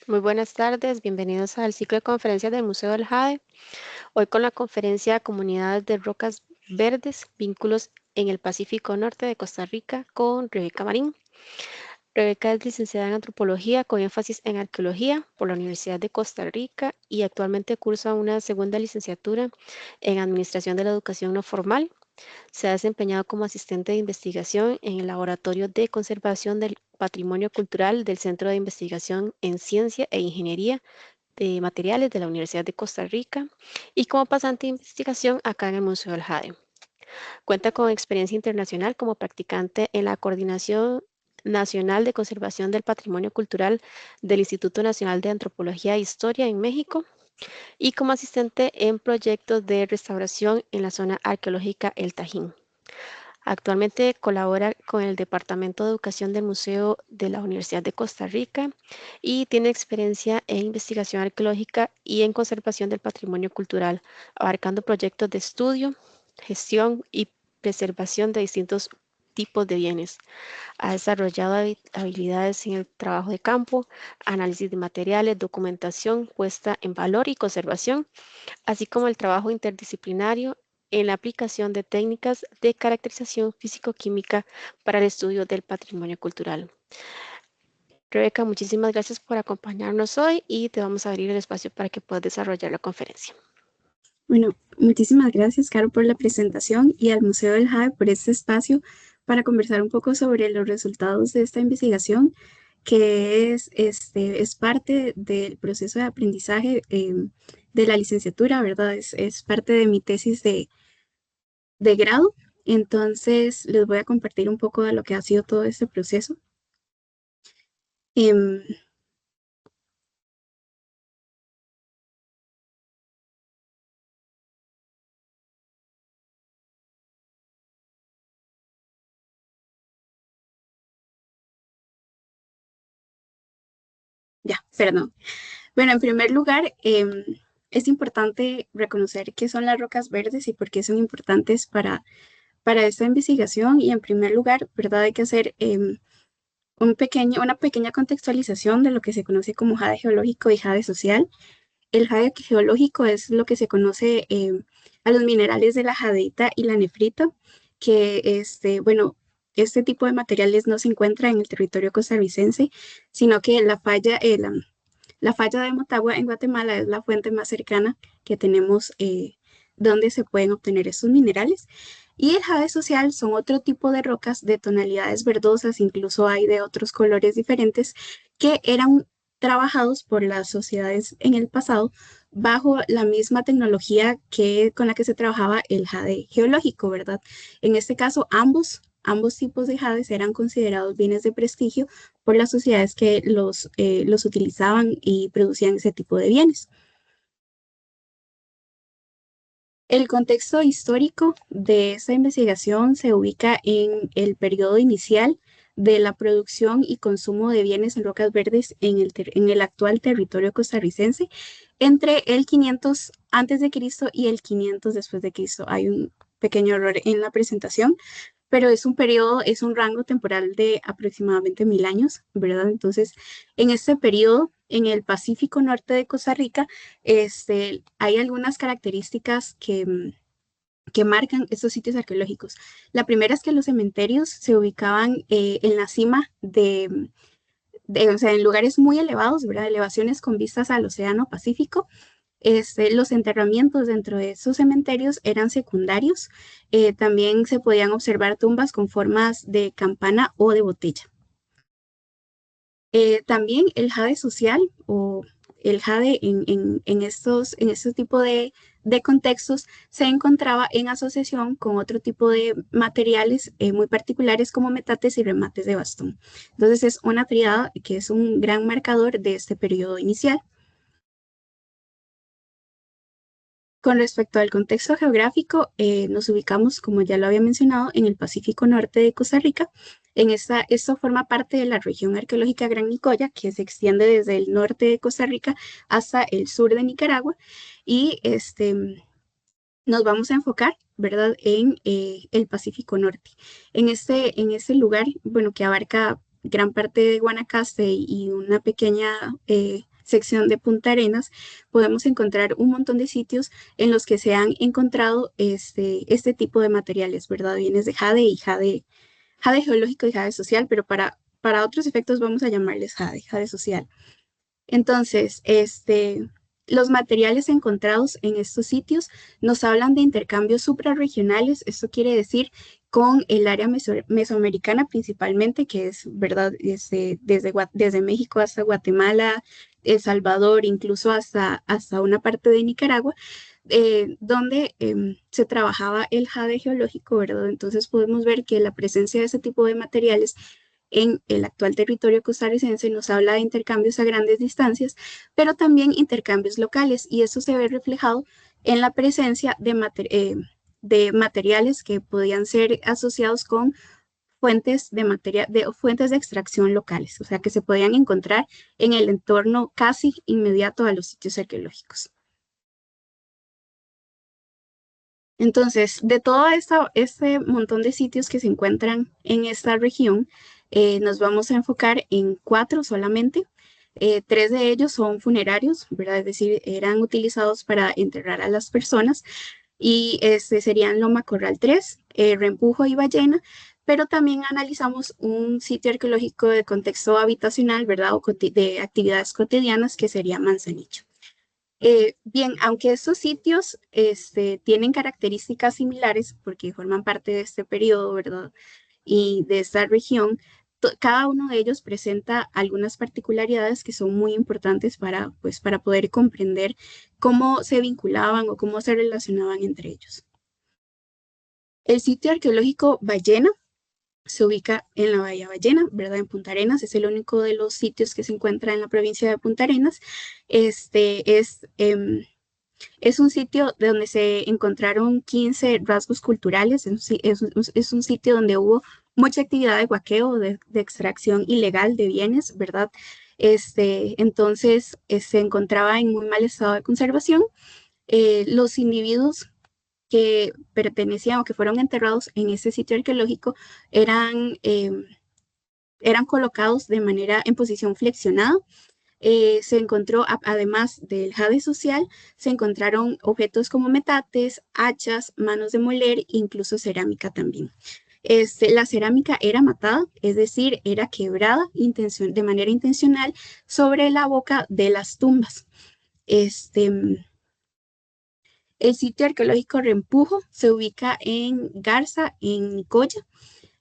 Muy buenas tardes, bienvenidos al ciclo de conferencias del Museo del Jade. Hoy con la conferencia Comunidades de Rocas Verdes, Vínculos en el Pacífico Norte de Costa Rica con Rebeca Marín. Rebeca es licenciada en Antropología con énfasis en Arqueología por la Universidad de Costa Rica y actualmente cursa una segunda licenciatura en Administración de la Educación No Formal. Se ha desempeñado como asistente de investigación en el Laboratorio de Conservación del Patrimonio Cultural del Centro de Investigación en Ciencia e Ingeniería de Materiales de la Universidad de Costa Rica y como pasante de investigación acá en el Museo del Jade. Cuenta con experiencia internacional como practicante en la Coordinación Nacional de Conservación del Patrimonio Cultural del Instituto Nacional de Antropología e Historia en México y como asistente en proyectos de restauración en la zona arqueológica El Tajín. Actualmente colabora con el Departamento de Educación del Museo de la Universidad de Costa Rica y tiene experiencia en investigación arqueológica y en conservación del patrimonio cultural, abarcando proyectos de estudio, gestión y preservación de distintos tipos de bienes. Ha desarrollado habilidades en el trabajo de campo, análisis de materiales, documentación, puesta en valor y conservación, así como el trabajo interdisciplinario en la aplicación de técnicas de caracterización físico-química para el estudio del patrimonio cultural. Rebeca, muchísimas gracias por acompañarnos hoy y te vamos a abrir el espacio para que puedas desarrollar la conferencia. Bueno, muchísimas gracias, Caro, por la presentación y al Museo del Jade por este espacio para conversar un poco sobre los resultados de esta investigación, que es parte del proceso de aprendizaje de la licenciatura, ¿verdad? Es parte de mi tesis de grado. Entonces, les voy a compartir un poco de lo que ha sido todo este proceso. Em, ya, perdón. Bueno, en primer lugar, es importante reconocer qué son las rocas verdes y por qué son importantes para esta investigación. Y en primer lugar, ¿verdad? Hay que hacer una pequeña contextualización de lo que se conoce como jade geológico y jade social. El jade geológico es lo que se conoce a los minerales de la jadeita y la nefrita, que bueno, este tipo de materiales no se encuentra en el territorio costarricense, sino que la falla de Motagua en Guatemala es la fuente más cercana que tenemos donde se pueden obtener estos minerales. Y el jade social son otro tipo de rocas de tonalidades verdosas, incluso hay de otros colores diferentes, que eran trabajados por las sociedades en el pasado bajo la misma tecnología con la que se trabajaba el jade geológico, ¿verdad? En este caso, ambos tipos de jades eran considerados bienes de prestigio por las sociedades que los utilizaban y producían ese tipo de bienes. El contexto histórico de esta investigación se ubica en el periodo inicial de la producción y consumo de bienes en rocas verdes en el actual territorio costarricense, entre el 500 antes de Cristo y el 500 después de Cristo. Hay un pequeño error en la presentación, pero es un periodo, es un rango temporal de aproximadamente 1000 años, ¿verdad? Entonces, en este periodo, en el Pacífico Norte de Costa Rica, hay algunas características que marcan estos sitios arqueológicos. La primera es que los cementerios se ubicaban en la cima o sea, en lugares muy elevados, ¿verdad? Elevaciones con vistas al Océano Pacífico. Los enterramientos dentro de esos cementerios eran secundarios. También se podían observar tumbas con formas de campana o de botella. También el jade social o el jade en estos tipos de contextos se encontraba en asociación con otro tipo de materiales muy particulares como metates y remates de bastón. Entonces es una triada que es un gran marcador de este periodo inicial. Con respecto al contexto geográfico, nos ubicamos, como ya lo había mencionado, en el Pacífico Norte de Costa Rica. Esto forma parte de la región arqueológica Gran Nicoya, que se extiende desde el norte de Costa Rica hasta el sur de Nicaragua. Y nos vamos a enfocar, ¿verdad?, en el Pacífico Norte. En este lugar, bueno, que abarca gran parte de Guanacaste y una pequeña sección de Punta Arenas, podemos encontrar un montón de sitios en los que se han encontrado este tipo de materiales, ¿verdad? Bienes de jade y jade geológico y jade social, pero para otros efectos vamos a llamarles jade social. Entonces, los materiales encontrados en estos sitios nos hablan de intercambios suprarregionales, esto quiere decir con el área mesoamericana principalmente, que es, ¿verdad? Desde México hasta Guatemala, El Salvador, incluso hasta una parte de Nicaragua, donde se trabajaba el jade geológico, ¿verdad? Entonces podemos ver que la presencia de ese tipo de materiales en el actual territorio costarricense nos habla de intercambios a grandes distancias, pero también intercambios locales, y eso se ve reflejado en la presencia de materiales que podían ser asociados con fuentes de extracción locales, o sea, que se podían encontrar en el entorno casi inmediato a los sitios arqueológicos. Entonces, de todo este montón de sitios que se encuentran en esta región, nos vamos a enfocar en 4 solamente. 3 de ellos son funerarios, ¿verdad? Es decir, eran utilizados para enterrar a las personas, y serían Loma Corral 3, Rempujo y Ballena, pero también analizamos un sitio arqueológico de contexto habitacional, ¿verdad? O de actividades cotidianas, que sería Manzanillo. Bien, aunque estos sitios tienen características similares porque forman parte de este periodo, ¿verdad? Y de esta región, cada uno de ellos presenta algunas particularidades que son muy importantes pues, para poder comprender cómo se vinculaban o cómo se relacionaban entre ellos. El sitio arqueológico Ballena se ubica en la Bahía Ballena, ¿verdad? En Punta Arenas, es el único de los sitios que se encuentra en la provincia de Punta Arenas. Es un sitio de donde se encontraron 15 rasgos culturales, es un sitio donde hubo mucha actividad de guaqueo, de extracción ilegal de bienes, ¿verdad? Entonces, se encontraba en muy mal estado de conservación. Los individuos que pertenecían o que fueron enterrados en ese sitio arqueológico eran colocados en posición flexionada. Se encontró, además del jade social, se encontraron objetos como metates, hachas, manos de moler, incluso cerámica también. La cerámica era matada, es decir, era quebrada de manera intencional sobre la boca de las tumbas. El sitio arqueológico Rempujo se ubica en Garza, en Nicoya.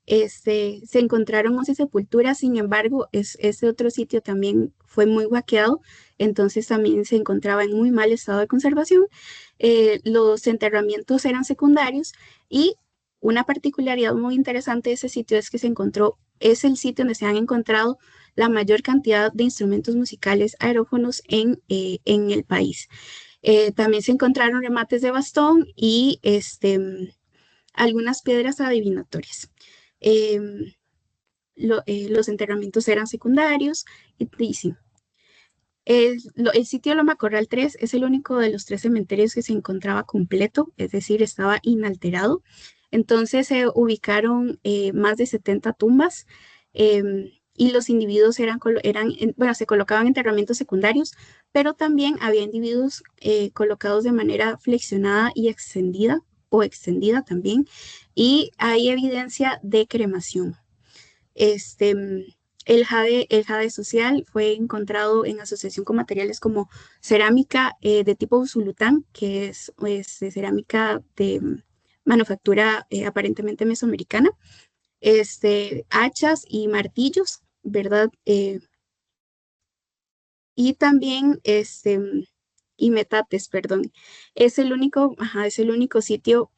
Se encontraron 11 sepulturas, sin embargo, ese otro sitio también fue muy guaqueado, entonces también se encontraba en muy mal estado de conservación. Los enterramientos eran secundarios, y una particularidad muy interesante de ese sitio es que es el sitio donde se han encontrado la mayor cantidad de instrumentos musicales aerófonos en el país. También se encontraron remates de bastón y algunas piedras adivinatorias. Em, los enterramientos eran secundarios, y sí. El sitio Loma Corral 3 es el único de los 3 cementerios que se encontraba completo, es decir, estaba inalterado. Entonces se ubicaron más de 70 tumbas, y los individuos bueno, se colocaban enterramientos secundarios, pero también había individuos colocados de manera flexionada y extendida, o extendida también, y hay evidencia de cremación. Este, el jade social fue encontrado en asociación con materiales como cerámica de tipo usulután, que es pues, de cerámica de manufactura aparentemente mesoamericana, hachas y martillos, ¿verdad? Y también y metates, perdón. Es el único sitio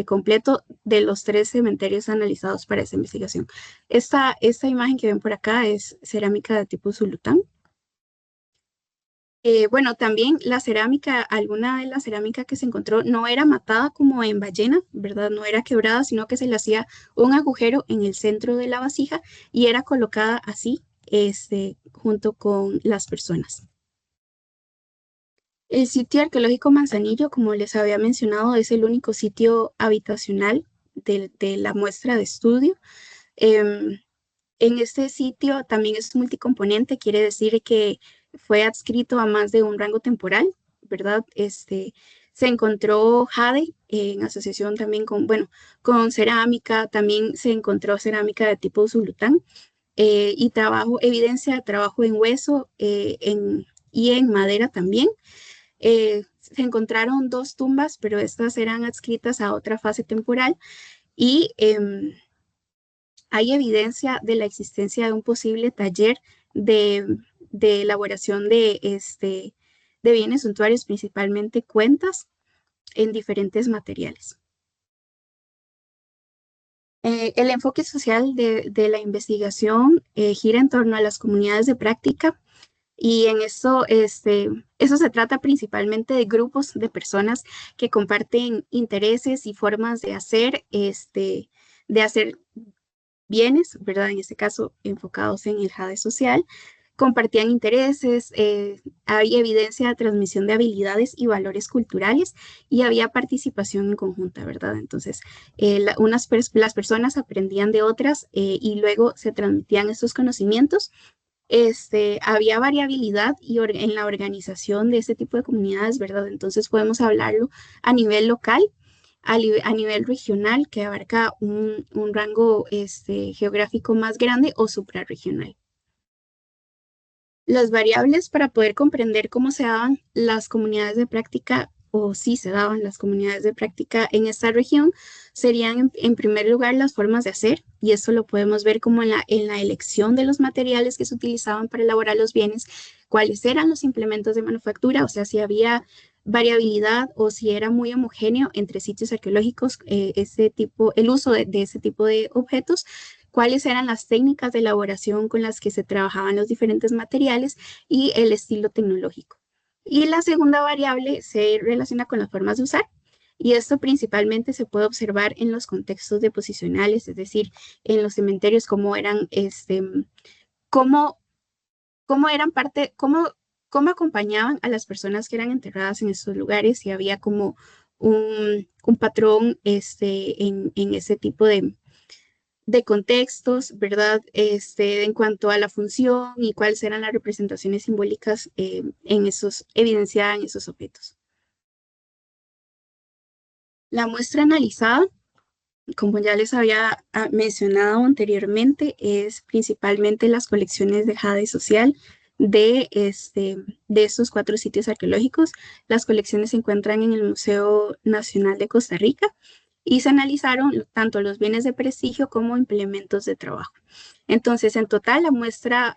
completo de los 3 cementerios analizados para esta investigación. Esta imagen que ven por acá es cerámica de tipo zulután. Bueno, también alguna de la cerámica que se encontró no era matada como en ballena, ¿verdad? No era quebrada, sino que se le hacía un agujero en el centro de la vasija y era colocada así, junto con las personas. El sitio arqueológico Manzanillo, como les había mencionado, es el único sitio habitacional de la muestra de estudio. Em, en este sitio también es multicomponente, quiere decir que fue adscrito a más de un rango temporal, ¿verdad? Se encontró jade en asociación también con, bueno, con cerámica, también se encontró cerámica de tipo zulután y evidencia de trabajo en hueso y en madera también. Se encontraron dos tumbas, pero estas eran adscritas a otra fase temporal y hay evidencia de la existencia de un posible taller de, de elaboración de bienes suntuarios, principalmente cuentas, en diferentes materiales. El enfoque social de la investigación gira en torno a las comunidades de práctica y en eso se trata principalmente de grupos de personas que comparten intereses y formas de hacer bienes, ¿verdad? En este caso, enfocados en el jade social, compartían intereses, había evidencia de transmisión de habilidades y valores culturales y había participación en conjunta, ¿verdad? Entonces, las personas aprendían de otras y luego se transmitían estos conocimientos. Había variabilidad en la organización de este tipo de comunidades, ¿verdad? Entonces podemos hablarlo a nivel local, a nivel regional, que abarca un rango geográfico más grande o suprarregional. Las variables para poder comprender cómo se daban las comunidades de práctica o si se daban las comunidades de práctica en esta región serían en primer lugar las formas de hacer y eso lo podemos ver como en la elección de los materiales que se utilizaban para elaborar los bienes, cuáles eran los implementos de manufactura, o sea, si había variabilidad o si era muy homogéneo entre sitios arqueológicos, el uso de ese tipo de objetos, cuáles eran las técnicas de elaboración con las que se trabajaban los diferentes materiales y el estilo tecnológico. Y la segunda variable se relaciona con las formas de usar. Y esto principalmente se puede observar en los contextos deposicionales, es decir, en los cementerios, cómo, cómo eran parte, cómo acompañaban a las personas que eran enterradas en estos lugares, y había como un patrón en ese tipo de contextos, ¿verdad? En cuanto a la función y cuáles eran las representaciones simbólicas evidenciadas en esos objetos. La muestra analizada, como ya les había mencionado anteriormente, es principalmente las colecciones de jade social de estos 4 sitios arqueológicos. Las colecciones se encuentran en el Museo Nacional de Costa Rica y se analizaron tanto los bienes de prestigio como implementos de trabajo. Entonces, en total, la muestra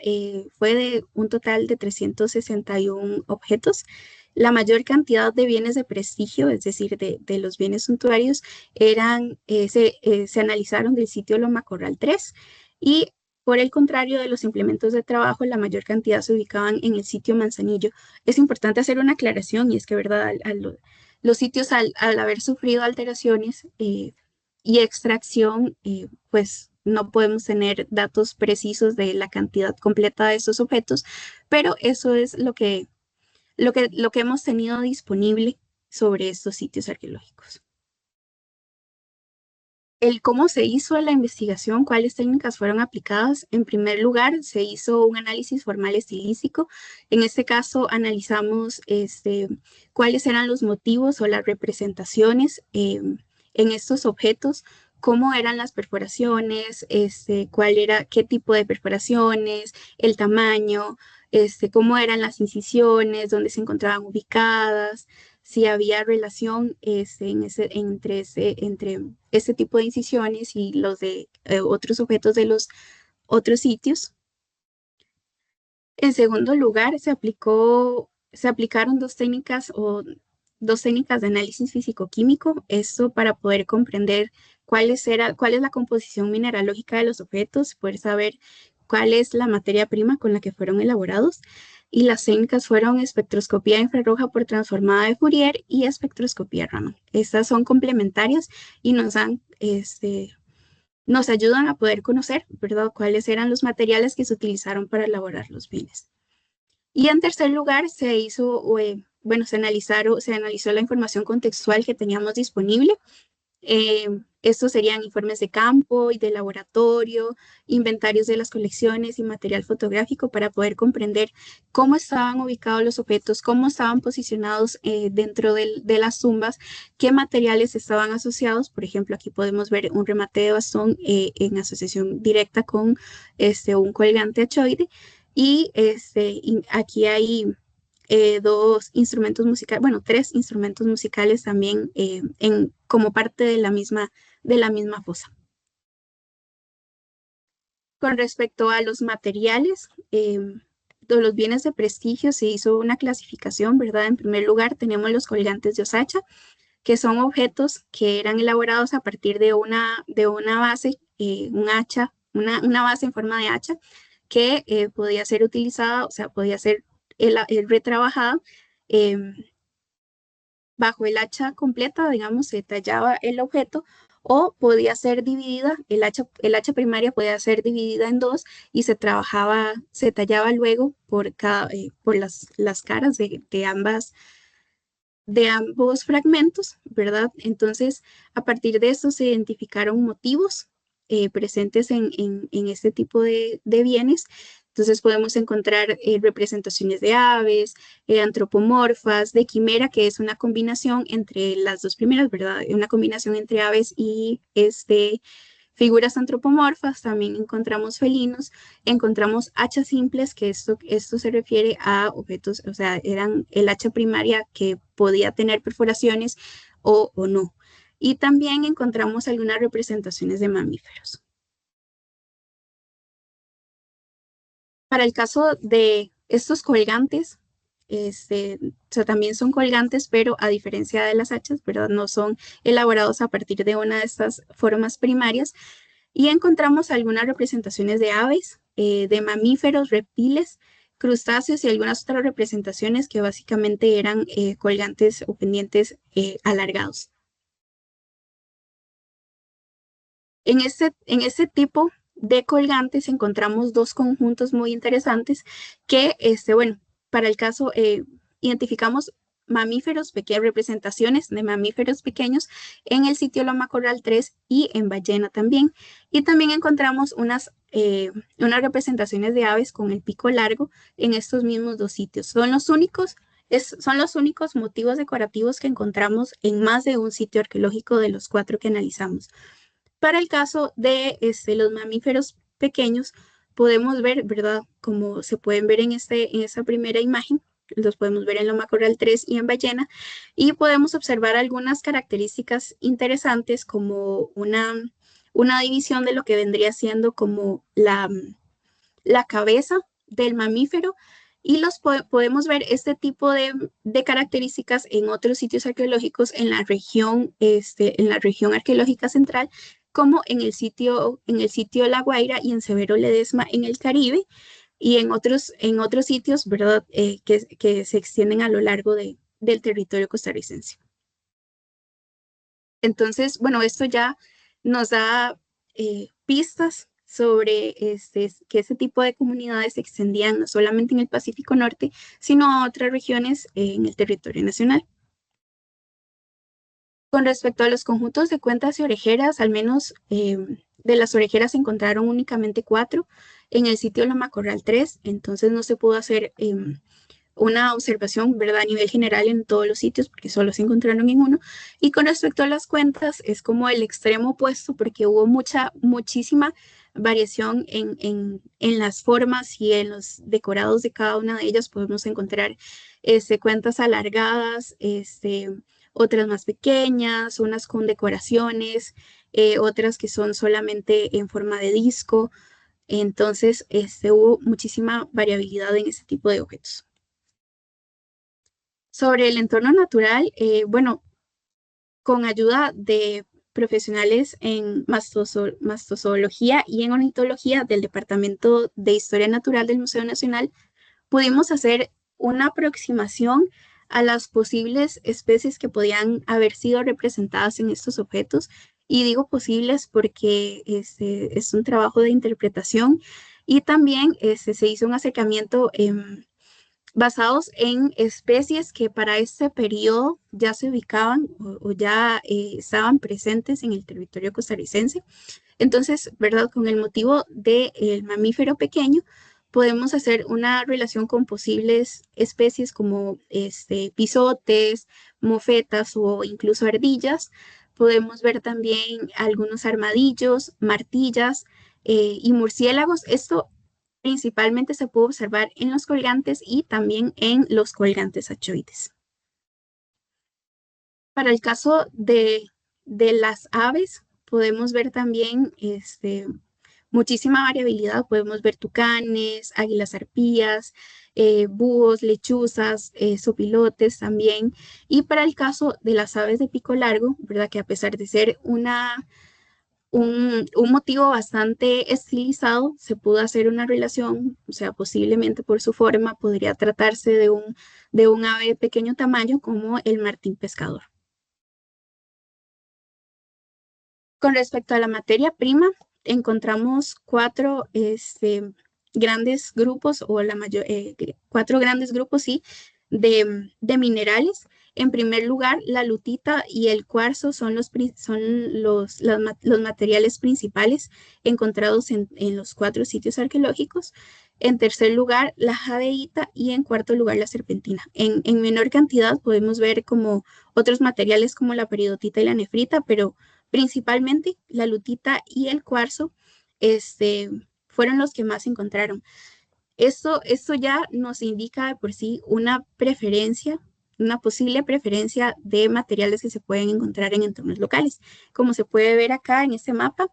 fue de un total de 361 objetos. La mayor cantidad de bienes de prestigio, es decir, de los bienes suntuarios, se analizaron del sitio Loma Corral 3 y por el contrario de los implementos de trabajo, la mayor cantidad se ubicaban en el sitio Manzanillo. Es importante hacer una aclaración y es que, ¿verdad? Los sitios al haber sufrido alteraciones y extracción, pues no podemos tener datos precisos de la cantidad completa de estos objetos, pero eso es lo que hemos tenido disponible sobre estos sitios arqueológicos. El cómo se hizo la investigación, cuáles técnicas fueron aplicadas. En primer lugar, se hizo un análisis formal estilístico. En este caso, analizamos cuáles eran los motivos o las representaciones en estos objetos, cómo eran las perforaciones, qué tipo de perforaciones, el tamaño, cómo eran las incisiones, dónde se encontraban ubicadas, si había relación entre este tipo de incisiones y los de otros objetos de los otros sitios. En segundo lugar, se aplicaron dos técnicas de análisis físico-químico, esto para poder comprender cuál es la composición mineralógica de los objetos, poder saber cuál es la materia prima con la que fueron elaborados. Y las técnicas fueron espectroscopía infrarroja por transformada de Fourier y espectroscopía Raman. Estas son complementarias y nos ayudan a poder conocer, ¿verdad?, cuáles eran los materiales que se utilizaron para elaborar los bienes. Y en tercer lugar, se analizó la información contextual que teníamos disponible. Estos serían informes de campo y de laboratorio, inventarios de las colecciones y material fotográfico para poder comprender cómo estaban ubicados los objetos, cómo estaban posicionados dentro de las tumbas, qué materiales estaban asociados. Por ejemplo, aquí podemos ver un remate de bastón en asociación directa con un colgante achoide. Y aquí hay dos instrumentos musicales, bueno, tres instrumentos musicales también como parte de la misma fosa. Con respecto a los materiales, de los bienes de prestigio se hizo una clasificación, ¿verdad? En primer lugar tenemos los colgantes de Osacha, que son objetos que eran elaborados a partir de una base, un hacha, una base en forma de hacha, que podía ser utilizada, o sea, podía ser retrabajada. em, Bajo el hacha completa, digamos, se tallaba el objeto o podía ser dividida, el hacha primaria podía ser dividida en dos y se tallaba luego por las caras de ambos fragmentos, ¿verdad? Entonces, a partir de esto se identificaron motivos presentes en este tipo de bienes. Entonces podemos encontrar representaciones de aves, antropomorfas, de quimera, que es una combinación entre las dos primeras, ¿verdad? Una combinación entre aves y figuras antropomorfas. También encontramos felinos, encontramos hachas simples, que esto se refiere a objetos, o sea, eran el hacha primaria que podía tener perforaciones o no. Y también encontramos algunas representaciones de mamíferos. Para el caso de estos colgantes, o sea, también son colgantes, pero a diferencia de las hachas, ¿verdad? No son elaborados a partir de una de estas formas primarias. Y encontramos algunas representaciones de aves, de mamíferos, reptiles, crustáceos y algunas otras representaciones que básicamente eran colgantes o pendientes alargados. En este tipo de colgantes encontramos dos conjuntos muy interesantes que, bueno, para el caso, identificamos mamíferos, pequeñas representaciones de mamíferos pequeños en el sitio Loma Corral 3 y en Ballena también. Y también encontramos unas representaciones de aves con el pico largo en estos mismos dos sitios. Son los únicos motivos decorativos que encontramos en más de un sitio arqueológico de los cuatro que analizamos. Para el caso de los mamíferos pequeños, podemos ver, ¿verdad? Como se pueden ver en esta primera imagen, los podemos ver en Loma Corral 3 y en Ballena, y podemos observar algunas características interesantes como una división de lo que vendría siendo como la cabeza del mamífero. Y podemos ver este tipo de características en otros sitios arqueológicos en la región arqueológica central, como en el sitio La Guaira y en Severo Ledesma en el Caribe, y en otros sitios, ¿verdad? Que se extienden a lo largo del territorio costarricense. Entonces, bueno, esto ya nos da pistas sobre que ese tipo de comunidades se extendían no solamente en el Pacífico Norte, sino a otras regiones en el territorio nacional. Con respecto a los conjuntos de cuentas y orejeras, al menos de las orejeras se encontraron únicamente 4 en el sitio Loma Corral 3, entonces no se pudo hacer una observación, ¿verdad? A nivel general en todos los sitios, porque solo se encontraron en uno. Y con respecto a las cuentas, es como el extremo opuesto, porque hubo muchísima variación en las formas y en los decorados de cada una de ellas. Podemos encontrar cuentas alargadas, otras más pequeñas, unas con decoraciones, otras que son solamente en forma de disco. Entonces, hubo muchísima variabilidad en ese tipo de objetos. Sobre el entorno natural, bueno, con ayuda de profesionales en mastozoología y en ornitología del Departamento de Historia Natural del Museo Nacional, pudimos hacer una aproximación a las posibles especies que podían haber sido representadas en estos objetos. Y digo posibles porque es un trabajo de interpretación y también se hizo un acercamiento basados en especies que para este periodo ya se ubicaban o ya estaban presentes en el territorio costarricense. Entonces, ¿verdad? Con el motivo del mamífero pequeño, podemos hacer una relación con posibles especies como pisotes, mofetas o incluso ardillas. Podemos ver también algunos armadillos, martillas y murciélagos. Esto principalmente se puede observar en los colgantes y también en los colgantes achoides. Para el caso de las aves, podemos ver también muchísima variabilidad. Podemos ver tucanes, águilas arpías, búhos, lechuzas, sopilotes también. Y para el caso de las aves de pico largo, ¿verdad? Que a pesar de ser un motivo bastante estilizado, se pudo hacer una relación, o sea, posiblemente por su forma podría tratarse de un ave de pequeño tamaño como el martín pescador. Con respecto a la materia prima, encontramos cuatro grandes grupos o cuatro grandes grupos, sí, de minerales. En primer lugar, la lutita y el cuarzo son los materiales principales encontrados en los cuatro sitios arqueológicos. En tercer lugar, la jadeíta y en cuarto lugar, la serpentina. En menor cantidad podemos ver como otros materiales como la peridotita y la nefrita, pero principalmente la lutita y el cuarzo fueron los que más encontraron. Esto ya nos indica de por sí una preferencia, una posible preferencia de materiales que se pueden encontrar en entornos locales. Como se puede ver acá en este mapa,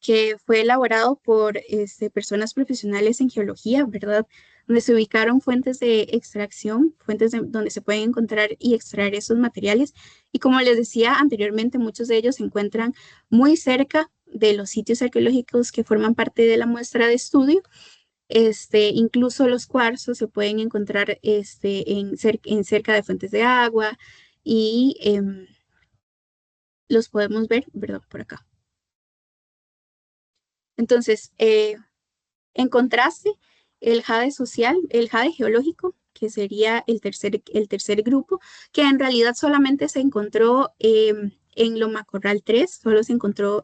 que fue elaborado por personas profesionales en geología, ¿verdad? Donde se ubicaron fuentes de extracción, donde se pueden encontrar y extraer esos materiales. Y como les decía anteriormente, muchos de ellos se encuentran muy cerca de los sitios arqueológicos que forman parte de la muestra de estudio. Incluso los cuarzos se pueden encontrar en cerca de fuentes de agua y los podemos ver, ¿verdad? Por acá. Entonces, en contraste, el jade social, el jade geológico, que sería el tercer grupo, que en realidad solamente se encontró en Loma Corral 3, solo se encontró,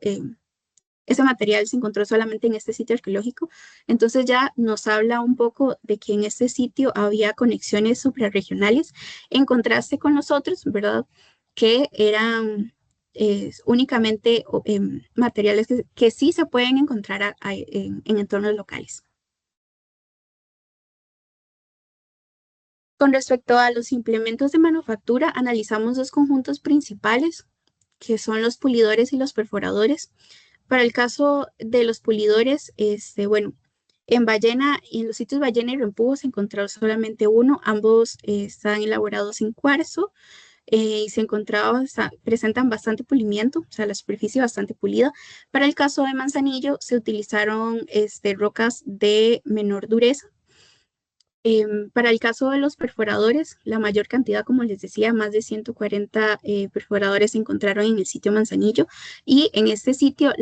ese material se encontró solamente en este sitio arqueológico. Entonces ya nos habla un poco de que en este sitio había conexiones suprarregionales, en contraste con los otros, ¿verdad? Que eran únicamente materiales que sí se pueden encontrar en entornos locales. Con respecto a los implementos de manufactura, analizamos dos conjuntos principales, que son los pulidores y los perforadores. Para el caso de los pulidores, bueno, en Ballena y en los sitios Ballena y Rempujo se encontró solamente uno, ambos están elaborados en cuarzo y presentan bastante pulimiento, o sea, la superficie bastante pulida. Para el caso de Manzanillo se utilizaron rocas de menor dureza. Para el caso de los perforadores, la mayor cantidad, como les decía, más de 140 perforadores se encontraron en el sitio Manzanillo y en este sitio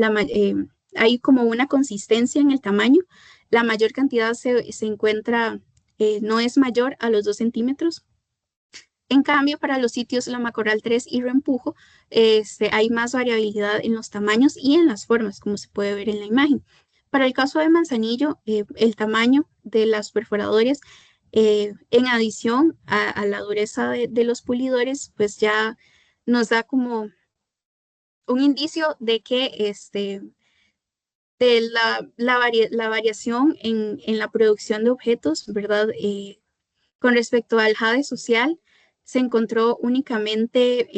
hay como una consistencia en el tamaño. La mayor cantidad se encuentra, no es mayor a los 2 centímetros. En cambio, para los sitios Loma Corral 3 y Reempujo, hay más variabilidad en los tamaños y en las formas, como se puede ver en la imagen. Para el caso de Manzanillo, el tamaño de los perforadores, en adición a la dureza de los pulidores, pues ya nos da como un indicio de que de la variación en la producción de objetos, ¿verdad? Con respecto al jade social, se encontró únicamente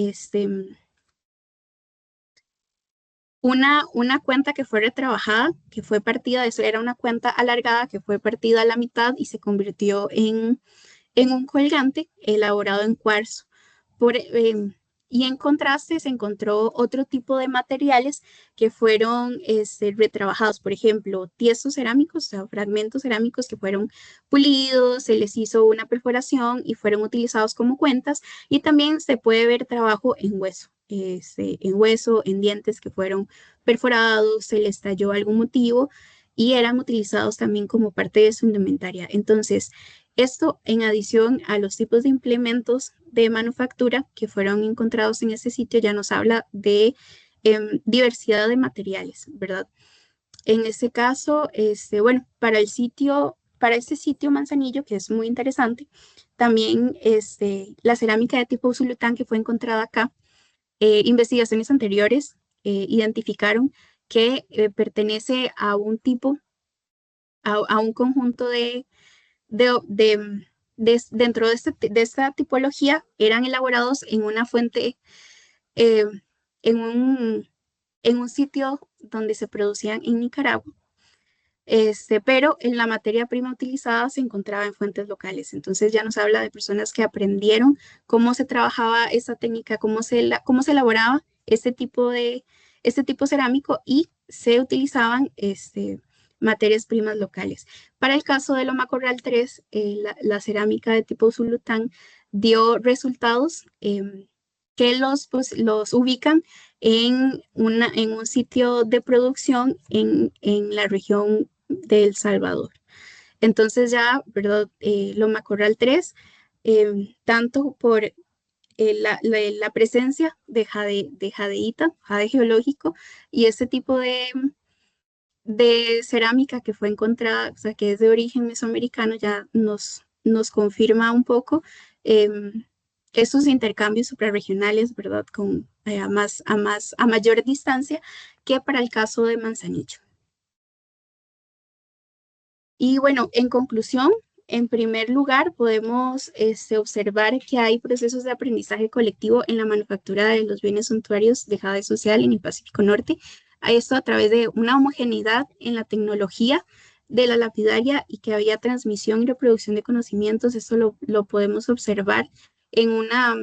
una cuenta que fue retrabajada, que fue partida, eso era una cuenta alargada que fue partida a la mitad y se convirtió en un colgante elaborado en cuarzo. Y en contraste se encontró otro tipo de materiales que fueron retrabajados, por ejemplo, tiestos cerámicos, o sea, fragmentos cerámicos que fueron pulidos, se les hizo una perforación y fueron utilizados como cuentas. Y también se puede ver trabajo en hueso, en dientes que fueron perforados, se les talló algún motivo y eran utilizados también como parte de su indumentaria. Entonces, Esto en adición a los tipos de implementos de manufactura que fueron encontrados en este sitio, ya nos habla de diversidad de materiales, ¿verdad? En este caso, bueno, para este sitio Manzanillo, que es muy interesante, también la cerámica de tipo usulután que fue encontrada acá, investigaciones anteriores identificaron que pertenece a un tipo, a un conjunto de, de- dentro de esta tipología, eran elaborados en una fuente, eh, en en un sitio donde se producían en Nicaragua, pero en la materia prima utilizada se encontraba en fuentes locales. Entonces ya nos habla de personas que aprendieron cómo se trabajaba esta técnica, cómo se elaboraba este tipo cerámico y se utilizaban materias primas locales. Para el caso de Loma Corral 3, la cerámica de tipo Zulután dio resultados que los ubican en un sitio de producción en la región de El Salvador. Entonces ya, ¿verdad? Loma Corral 3, tanto por la presencia de jadeíta, jade geológico, y este tipo de cerámica que fue encontrada, o sea, que es de origen mesoamericano, ya nos confirma un poco estos intercambios suprarregionales, ¿verdad? Con, a mayor distancia que para el caso de Manzanillo. Y bueno, en conclusión, en primer lugar, podemos observar que hay procesos de aprendizaje colectivo en la manufactura de los bienes suntuarios de jade social en el Pacífico Norte. A esto a través de una homogeneidad en la tecnología de la lapidaria y que había transmisión y reproducción de conocimientos. Esto lo podemos observar en una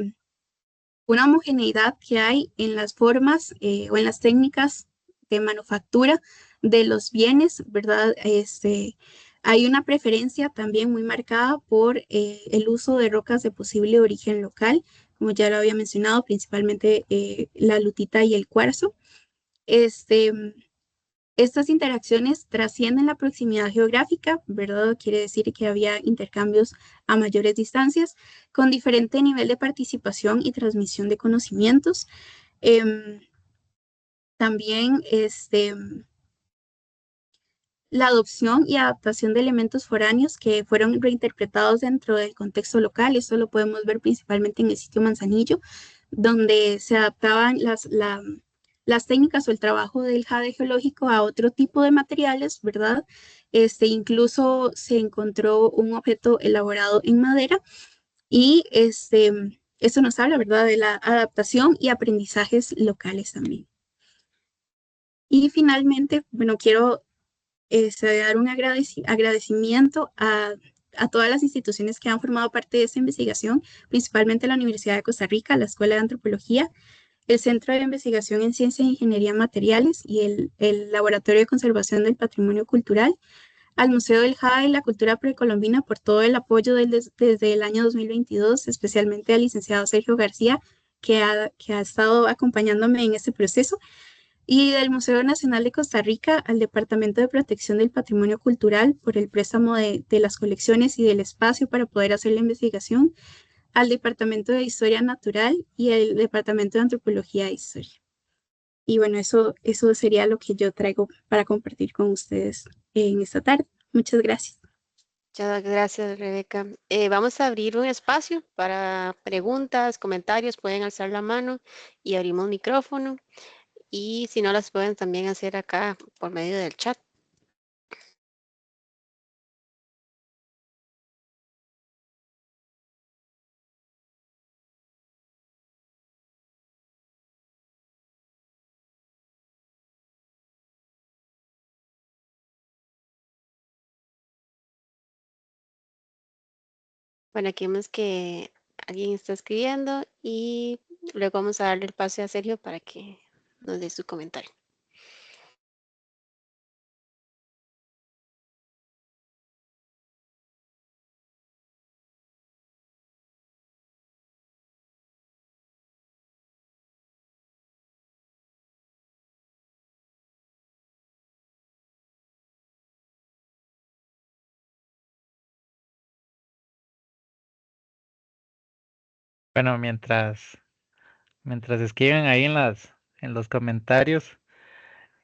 homogeneidad que hay en las formas o en las técnicas de manufactura de los bienes, ¿verdad? Hay una preferencia también muy marcada por el uso de rocas de posible origen local, como ya lo había mencionado, principalmente la lutita y el cuarzo. Este, Estas interacciones trascienden la proximidad geográfica, ¿verdad? Quiere decir que había intercambios a mayores distancias con diferente nivel de participación y transmisión de conocimientos. Em, También la adopción y adaptación de elementos foráneos que fueron reinterpretados dentro del contexto local. Esto lo podemos ver principalmente en el sitio Manzanillo, donde se adaptaban las técnicas o el trabajo del jade geológico a otro tipo de materiales, ¿verdad? Incluso se encontró un objeto elaborado en madera y esto nos habla, ¿verdad?, de la adaptación y aprendizajes locales también. Y finalmente, bueno, quiero dar un agradecimiento a todas las instituciones que han formado parte de esta investigación, principalmente la Universidad de Costa Rica, la Escuela de Antropología, el Centro de Investigación en Ciencia e Ingeniería Materiales y el Laboratorio de Conservación del Patrimonio Cultural, al Museo del Jade y la Cultura Precolombina por todo el apoyo desde el año 2022, especialmente al licenciado Sergio García, que ha estado acompañándome en este proceso, y del Museo Nacional de Costa Rica al Departamento de Protección del Patrimonio Cultural por el préstamo de las colecciones y del espacio para poder hacer la investigación, al Departamento de Historia Natural y el Departamento de Antropología e Historia. Y bueno, eso sería lo que yo traigo para compartir con ustedes en esta tarde. Muchas gracias. Muchas gracias, Rebeca. Vamos a abrir un espacio para preguntas, comentarios. Pueden alzar la mano y abrimos micrófono. Y si no, las pueden también hacer acá por medio del chat. Bueno, aquí vemos que alguien está escribiendo y luego vamos a darle el pase a Sergio para que nos dé su comentario. Bueno, mientras escriben ahí en los comentarios,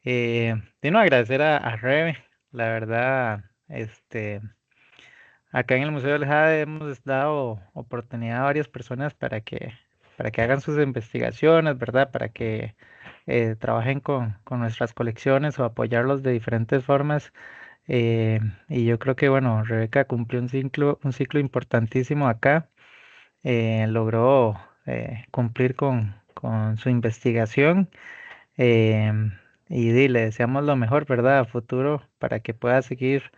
de no agradecer a Rebe, la verdad, acá en el Museo del Jade hemos dado oportunidad a varias personas para que hagan sus investigaciones, ¿verdad? Para que trabajen con nuestras colecciones o apoyarlos de diferentes formas. Eh, y yo creo que, bueno, Rebeca cumplió un ciclo importantísimo acá. Logró cumplir con su investigación. em, le deseamos lo mejor, ¿verdad? A futuro para que pueda seguir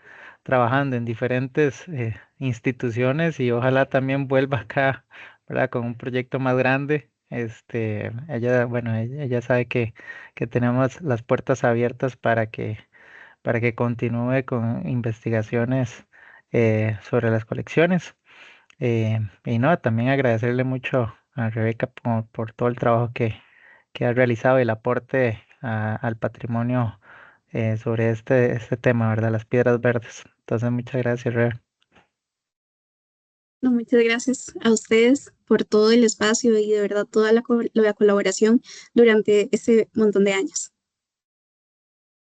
trabajando en diferentes instituciones y ojalá también vuelva acá, ¿verdad? Con un proyecto más grande. Ella, bueno, ella sabe que tenemos las puertas abiertas para que continúe con investigaciones sobre las colecciones. Y no, también agradecerle mucho a Rebeca por todo el trabajo que ha realizado y el aporte al patrimonio sobre este tema, ¿verdad? Las piedras verdes. Entonces, muchas gracias, Rebe. No, muchas gracias a ustedes por todo el espacio y de verdad toda la colaboración durante ese montón de años.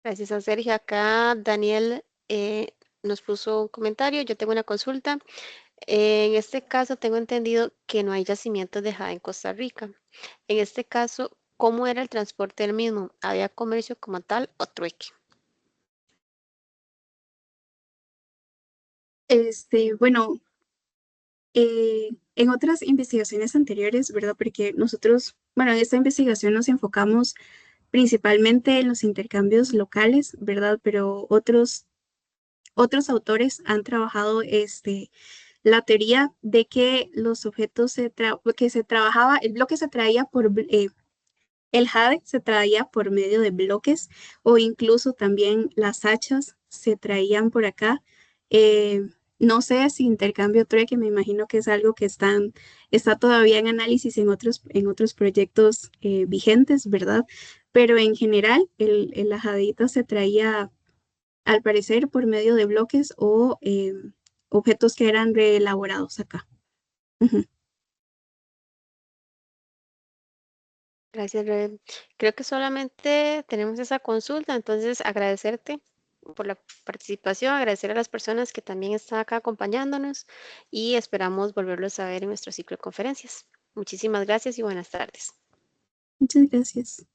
Gracias a Sergio. Acá Daniel nos puso un comentario. Yo tengo una consulta. En este caso, tengo entendido que no hay yacimientos de jade en Costa Rica. En este caso, ¿cómo era el transporte del mismo? ¿Había comercio como tal o trueque? Bueno, en otras investigaciones anteriores, ¿verdad? Porque nosotros, bueno, en esta investigación nos enfocamos principalmente en los intercambios locales, ¿verdad? Pero otros autores han trabajado la teoría de que los objetos que se trabajaba, el bloque se traía el jade se traía por medio de bloques o incluso también las hachas se traían por acá. Eh, no sé si intercambio trueque, me imagino que es algo que está todavía en análisis en otros proyectos vigentes, ¿verdad? Pero en general, la jadeíta se traía, al parecer, por medio de bloques o objetos que eran reelaborados acá. Ujú. Gracias, Rebe. Creo que solamente tenemos esa consulta, entonces agradecerte por la participación, agradecer a las personas que también están acá acompañándonos y esperamos volverlos a ver en nuestro ciclo de conferencias. Muchísimas gracias y buenas tardes. Muchas gracias.